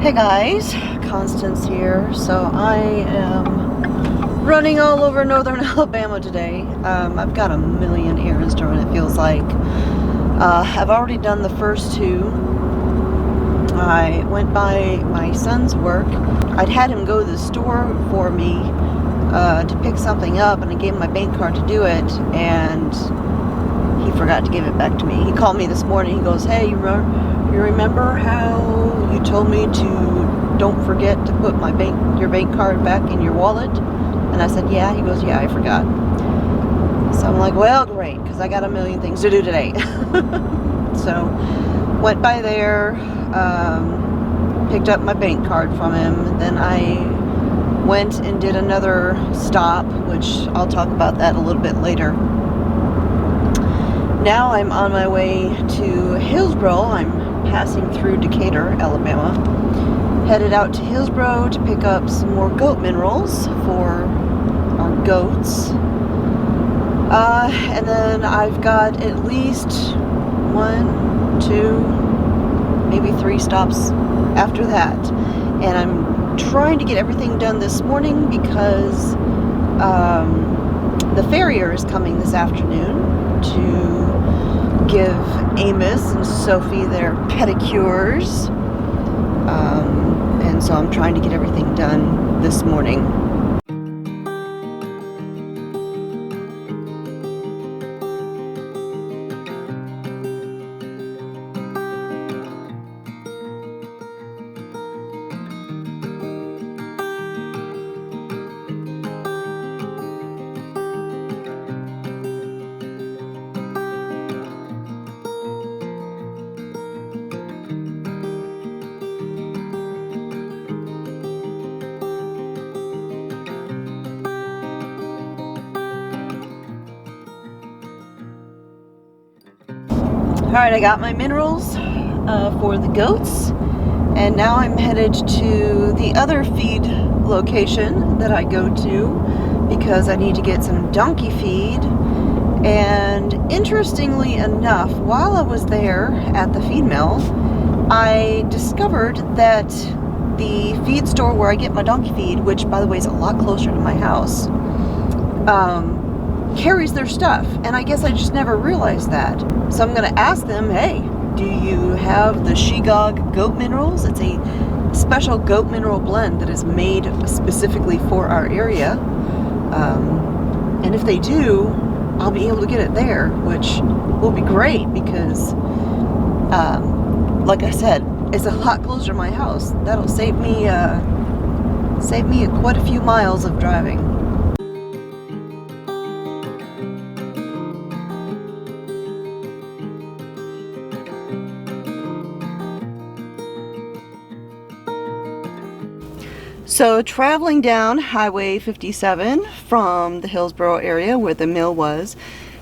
Hey guys, Constance here. So I am running all over northern Alabama today. I've got a million errands to run, it feels like. I've already done the first two. I went by my son's work. I'd had him go to the store for me to pick something up, and I gave him my bank card to do it, and he forgot to give it back to me. He called me this morning. He goes, "Hey, you remember how you told me to don't forget to put your bank card back in your wallet?" And I said, "Yeah." He goes, "Yeah, I forgot." So I'm like, well, great, because I got a million things to do today. So went by there, picked up my bank card from him. Then I went and did another stop, which I'll talk about that a little bit later. Now I'm on my way to Hillsboro. I'm passing through Decatur, Alabama. Headed out to Hillsboro to pick up some more goat minerals for our goats. And then I've got at least 1, 2, maybe 3 stops after that. And I'm trying to get everything done this morning because the farrier is coming this afternoon to give Amos and Sophie their pedicures. And so I'm trying to get everything done this morning. Alright, I got my minerals for the goats, and now I'm headed to the other feed location that I go to because I need to get some donkey feed. And interestingly enough, while I was there at the feed mill, I discovered that the feed store where I get my donkey feed, which by the way is a lot closer to my house, carries their stuff, and I guess I just never realized that. So I'm going to ask them, hey, do you have the Shegog goat minerals? It's a special goat mineral blend that is made specifically for our area. And if they do, I'll be able to get it there, which will be great because, like I said, it's a lot closer to my house. That'll save me quite a few miles of driving. So traveling down Highway 57 from the Hillsboro area where the mill was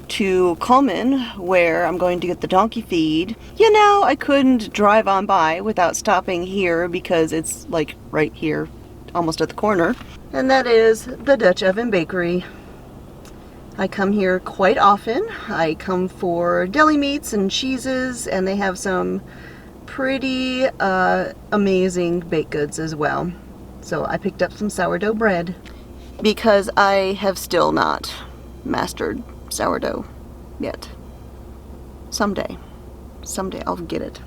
to Coleman, where I'm going to get the donkey feed, you know, I couldn't drive on by without stopping here because it's like right here, almost at the corner. And that is the Dutch Oven Bakery. I come here quite often. I come for deli meats and cheeses, and they have some pretty amazing baked goods as well. So I picked up some sourdough bread because I have still not mastered sourdough yet. Someday I'll get it.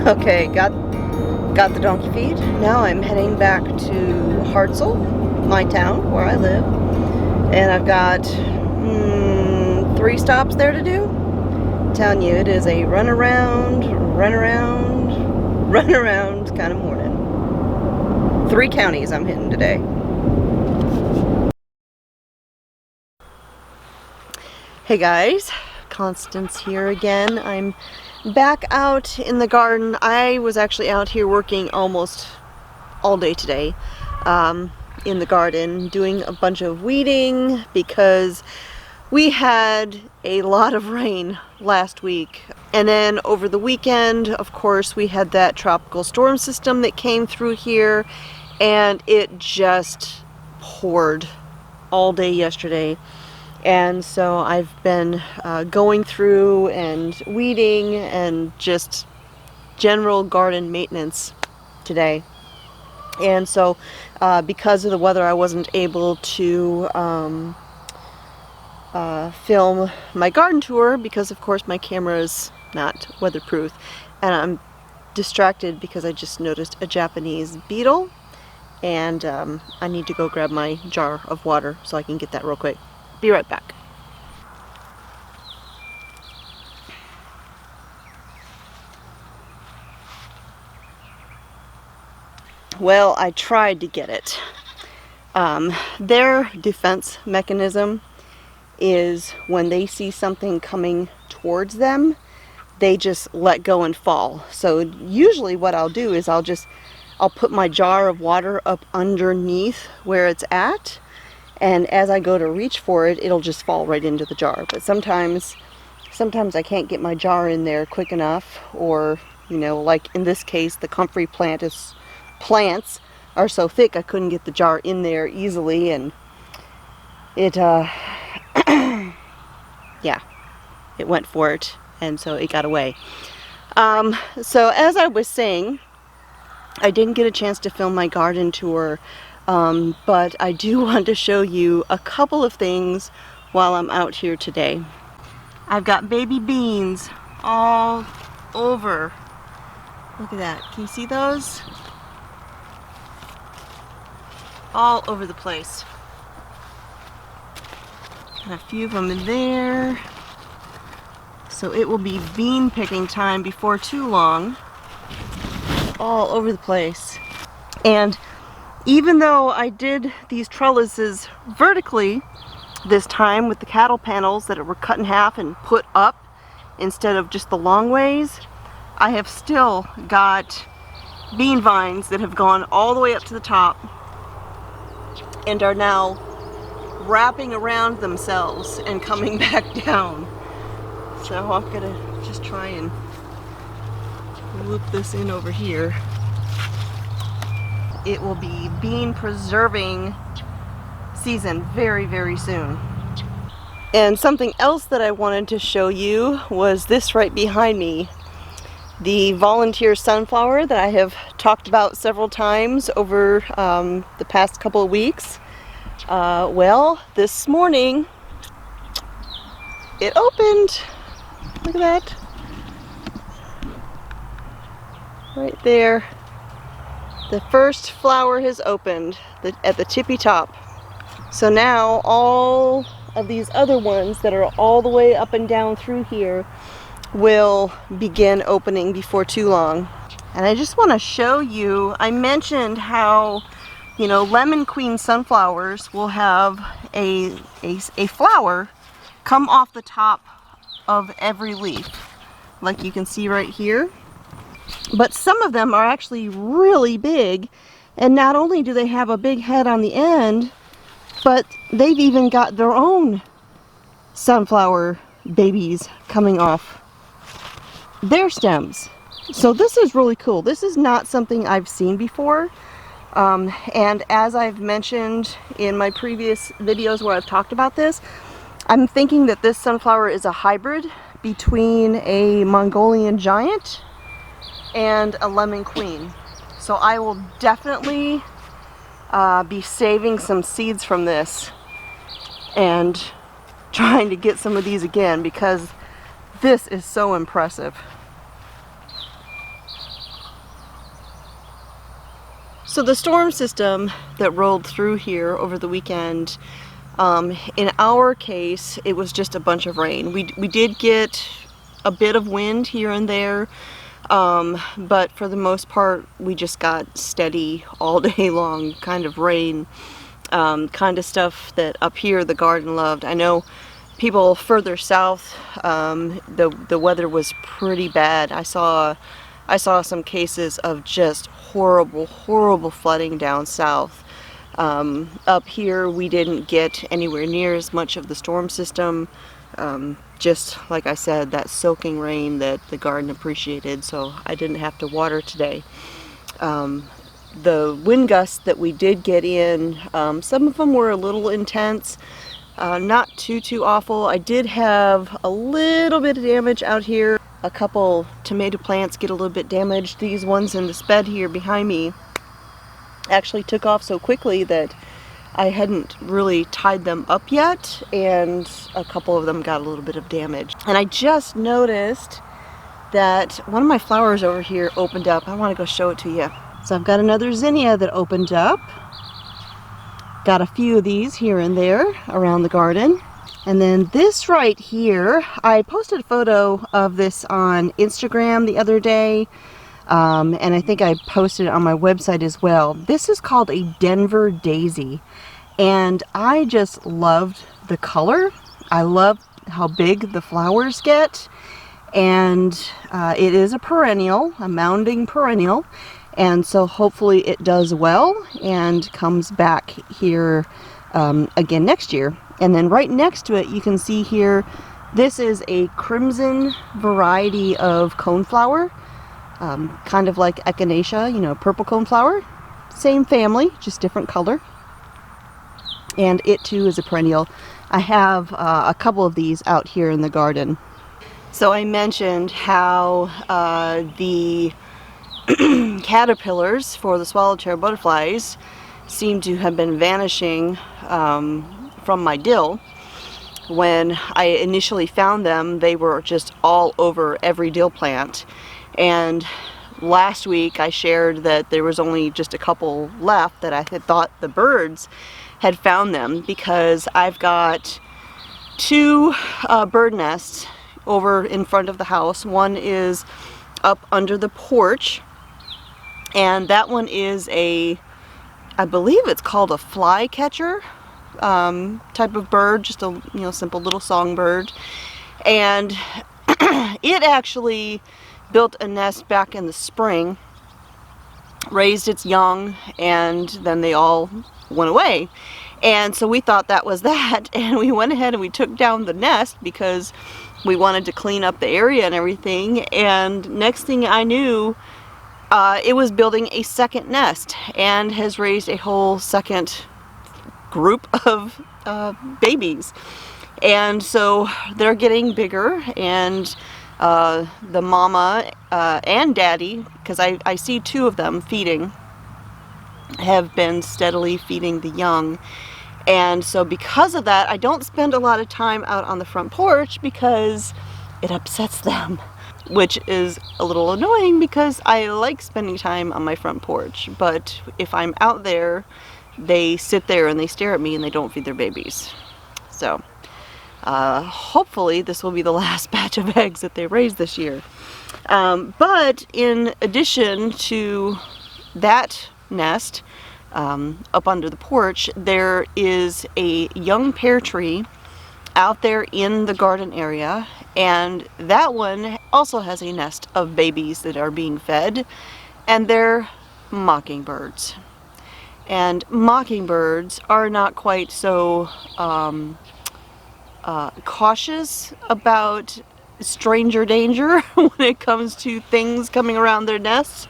Okay, got the donkey feed. Now I'm heading back to Hartselle, my town where I live, and I've got 3 stops there to do. I'm telling you, it is a run around kind of morning. 3 counties I'm hitting today. Hey guys, Constance here again. I'm back out in the garden. I was actually out here working almost all day today. In the garden doing a bunch of weeding because we had a lot of rain last week, and then over the weekend, of course, we had that tropical storm system that came through here, and it just poured all day yesterday. And so I've been going through and weeding and just general garden maintenance today. And so because of the weather, I wasn't able to film my garden tour because of course my camera is not weatherproof, and I'm distracted because I just noticed a Japanese beetle, and I need to go grab my jar of water so I can get that real quick. Be right back. Well, I tried to get it. Their defense mechanism is when they see something coming towards them, they just let go and fall. So usually what I'll do is I'll put my jar of water up underneath where it's at, and as I go to reach for it, it'll just fall right into the jar. But sometimes I can't get my jar in there quick enough, or like in this case, the comfrey plants are so thick I couldn't get the jar in there easily, and it yeah, it went for it, and so it got away. So as I was saying, I didn't get a chance to film my garden tour, but I do want to show you a couple of things while I'm out here today. I've got baby beans all over. Look at that. Can you see those? All over the place. Got a few of them in there. So it will be bean picking time before too long. All over the place. And even though I did these trellises vertically this time with the cattle panels that were cut in half and put up instead of just the long ways, I have still got bean vines that have gone all the way up to the top and are now wrapping around themselves and coming back down. So I'm gonna just try and loop this in over here. It will be bean preserving season very, very soon. And something else that I wanted to show you was this right behind me. The volunteer sunflower that I have talked about several times over the past couple of weeks. Well, this morning it opened. Look at that. Right there. The first flower has opened at the tippy top. So now all of these other ones that are all the way up and down through here will begin opening before too long. And I just want to show you, I mentioned how, lemon queen sunflowers will have a flower come off the top of every leaf, like you can see right here. But some of them are actually really big, and not only do they have a big head on the end, but they've even got their own sunflower babies coming off their stems. So this is really cool. This is not something I've seen before. And as I've mentioned in my previous videos where I've talked about this, I'm thinking that this sunflower is a hybrid between a Mongolian giant and a lemon queen. So I will definitely be saving some seeds from this and trying to get some of these again, because this is so impressive. So the storm system that rolled through here over the weekend, in our case, it was just a bunch of rain. We did get a bit of wind here and there, but for the most part, we just got steady all day long kind of rain, kind of stuff that up here the garden loved. I know people further south, the weather was pretty bad. I saw some cases of just horrible flooding down south. Up here we didn't get anywhere near as much of the storm system. Just like I said, that soaking rain that the garden appreciated, so I didn't have to water today. the wind gusts that we did get in, some of them were a little intense, not too awful. I did have a little bit of damage out here. A couple tomato plants get a little bit damaged. These ones in this bed here behind me actually took off so quickly that I hadn't really tied them up yet, and a couple of them got a little bit of damage. And I just noticed that one of my flowers over here opened up. I want to go show it to you. So I've got another zinnia that opened up. Got a few of these here and there around the garden. And then this right here, I posted a photo of this on Instagram the other day. And I think I posted it on my website as well. This is called a Denver daisy. And I just loved the color. I love how big the flowers get. And it is a perennial, a mounding perennial. And so hopefully it does well and comes back here again next year. And then right next to it, you can see here, this is a crimson variety of coneflower. Kind of like echinacea, you know, purple coneflower. Same family, just different color. And it too is a perennial. I have a couple of these out here in the garden. So I mentioned how the caterpillars for the swallowtail butterflies seem to have been vanishing from my dill. When I initially found them, they were just all over every dill plant. And last week I shared that there was only just a couple left, that I had thought the birds had found them, because I've got two bird nests over in front of the house. One is up under the porch, and that one is a, I believe it's called a flycatcher type of bird, just a, you know, simple little songbird. And it actually built a nest back in the spring, raised its young, and then they all went away. And so we thought that was that, and we went ahead and we took down the nest because we wanted to clean up the area and everything. And next thing I knew, it was building a second nest and has raised a whole second group of babies. And so they're getting bigger, and the mama and daddy, because I see two of them feeding, have been steadily feeding the young. And so because of that, I don't spend a lot of time out on the front porch because it upsets them, which is a little annoying because I like spending time on my front porch. But if I'm out there, they sit there and they stare at me and they don't feed their babies. So hopefully this will be the last batch of eggs that they raise this year. But in addition to that nest up under the porch, there is a young pear tree out there in the garden area, and that one also has a nest of babies that are being fed, and they're mockingbirds. And mockingbirds are not quite so cautious about stranger danger when it comes to things coming around their nests.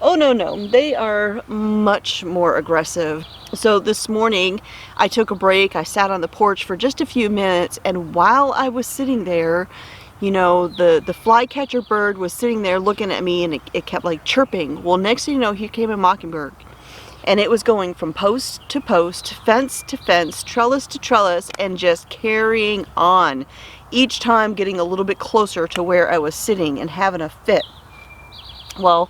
Oh no, they are much more aggressive. So this morning I took a break, I sat on the porch for just a few minutes, and while I was sitting there, you know, the flycatcher bird was sitting there looking at me, and it kept like chirping. Well, next thing you know, here came a mockingbird. And it was going from post to post, fence to fence, trellis to trellis, and just carrying on. Each time getting a little bit closer to where I was sitting and having a fit. Well,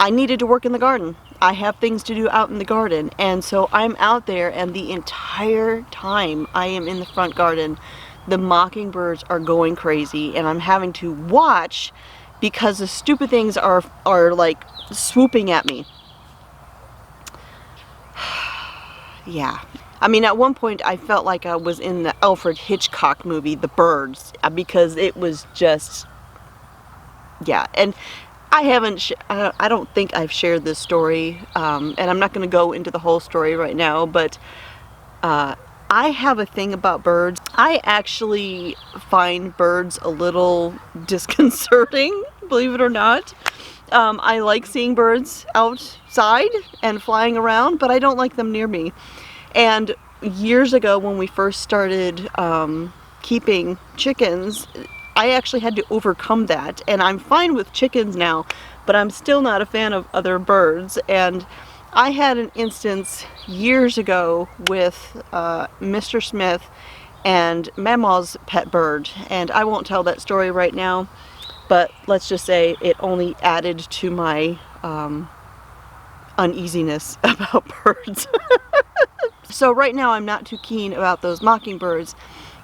I needed to work in the garden. I have things to do out in the garden. And so I'm out there, and the entire time I am in the front garden, the mockingbirds are going crazy, and I'm having to watch because the stupid things are like swooping at me. Yeah. I mean, at one point I felt like I was in the Alfred Hitchcock movie, The Birds, because it was just, yeah. And I don't think I've shared this story, and I'm not going to go into the whole story right now, but I have a thing about birds. I actually find birds a little disconcerting, believe it or not. I like seeing birds outside and flying around, but I don't like them near me. And years ago when we first started keeping chickens, I actually had to overcome that, and I'm fine with chickens now, but I'm still not a fan of other birds. And I had an instance years ago with Mr. Smith and Mama's pet bird, and I won't tell that story right now, but let's just say it only added to my uneasiness about birds. So right now I'm not too keen about those mockingbirds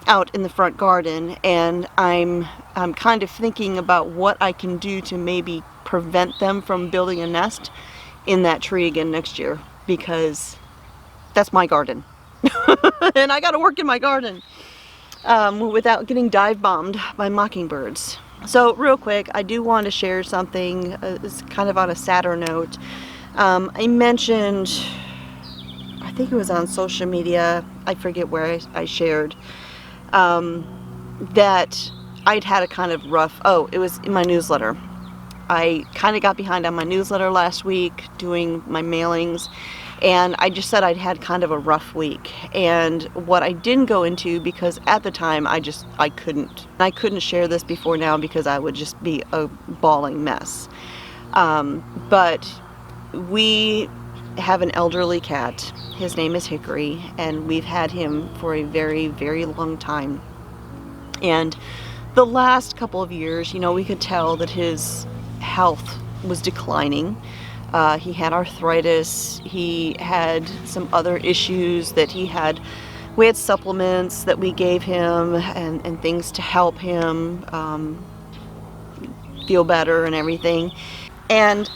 out in the front garden, and I'm kind of thinking about what I can do to maybe prevent them from building a nest in that tree again next year, because that's my garden. And I gotta work in my garden without getting dive bombed by mockingbirds. So real quick, I do want to share something. It's kind of on a sadder note. I mentioned, I think it was on social media, I forget where I shared, that I'd had a kind of rough, it was in my newsletter. I kind of got behind on my newsletter last week doing my mailings, and I just said I'd had kind of a rough week. And what I didn't go into, because at the time I couldn't share this before now because I would just be a bawling mess. But we have an elderly cat. His name is Hickory, and we've had him for a very, very long time. And the last couple of years, you know, we could tell that his health was declining. He had arthritis, he had some other issues that we had supplements that we gave him and things to help him feel better and everything. And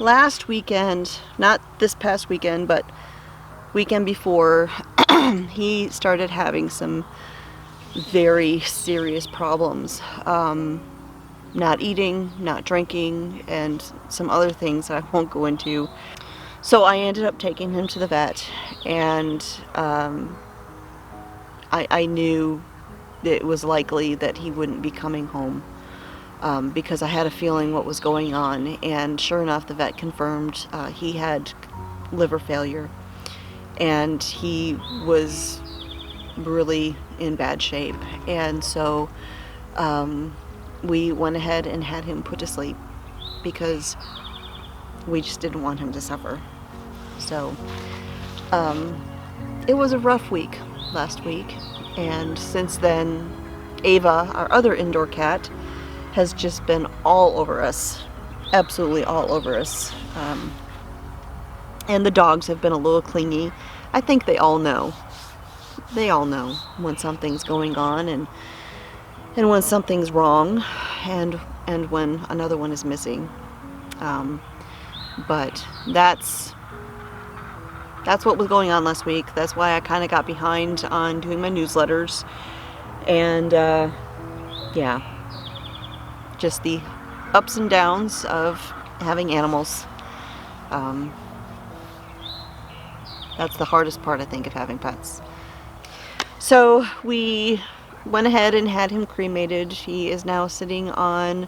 last weekend, not this past weekend, but weekend before, he started having some very serious problems. Not eating, not drinking, and some other things that I won't go into. So I ended up taking him to the vet, and I knew that it was likely that he wouldn't be coming home, because I had a feeling what was going on. And sure enough, the vet confirmed he had liver failure, and he was really in bad shape. And so we went ahead and had him put to sleep because we just didn't want him to suffer. So it was a rough week last week, and since then Ava, our other indoor cat, has just been all over us, absolutely all over us. And the dogs have been a little clingy. I think they all know when something's going on, and when something's wrong, and when another one is missing. But that's what was going on last week. That's why I kind of got behind on doing my newsletters. And yeah, just the ups and downs of having animals. That's the hardest part, I think, of having pets. So we went ahead and had him cremated. He is now sitting on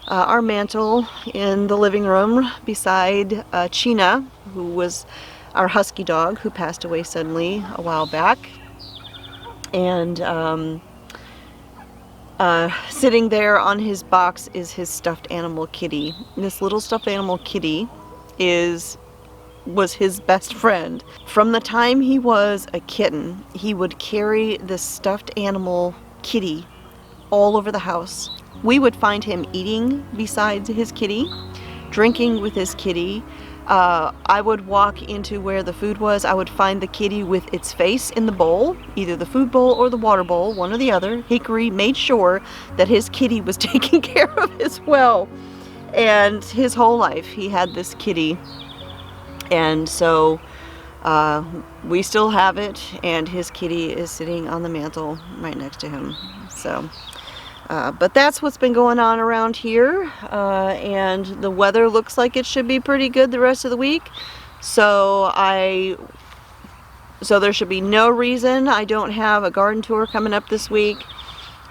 our mantle in the living room beside China, who was our husky dog who passed away suddenly a while back. And sitting there on his box is his stuffed animal kitty. This little stuffed animal kitty was his best friend. From the time he was a kitten, he would carry this stuffed animal kitty all over the house. We would find him eating beside his kitty, drinking with his kitty. I would walk into where the food was. I would find the kitty with its face in the bowl, either the food bowl or the water bowl, one or the other. Hickory made sure that his kitty was taken care of as well. And his whole life he had this kitty. And so we still have it, and his kitty is sitting on the mantle right next to him. So but that's what's been going on around here, and the weather looks like it should be pretty good the rest of the week. So there should be no reason I don't have a garden tour coming up this week.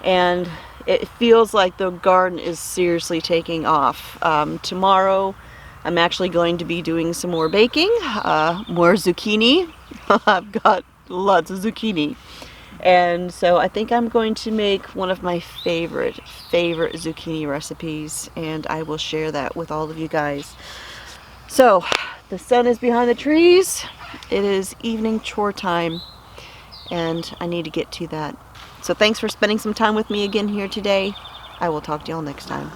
And it feels like the garden is seriously taking off. Tomorrow I'm actually going to be doing some more baking, more zucchini. I've got lots of zucchini. And so I think I'm going to make one of my favorite zucchini recipes, and I will share that with all of you guys. So the sun is behind the trees. It is evening chore time, and I need to get to that. So thanks for spending some time with me again here today. I will talk to y'all next time.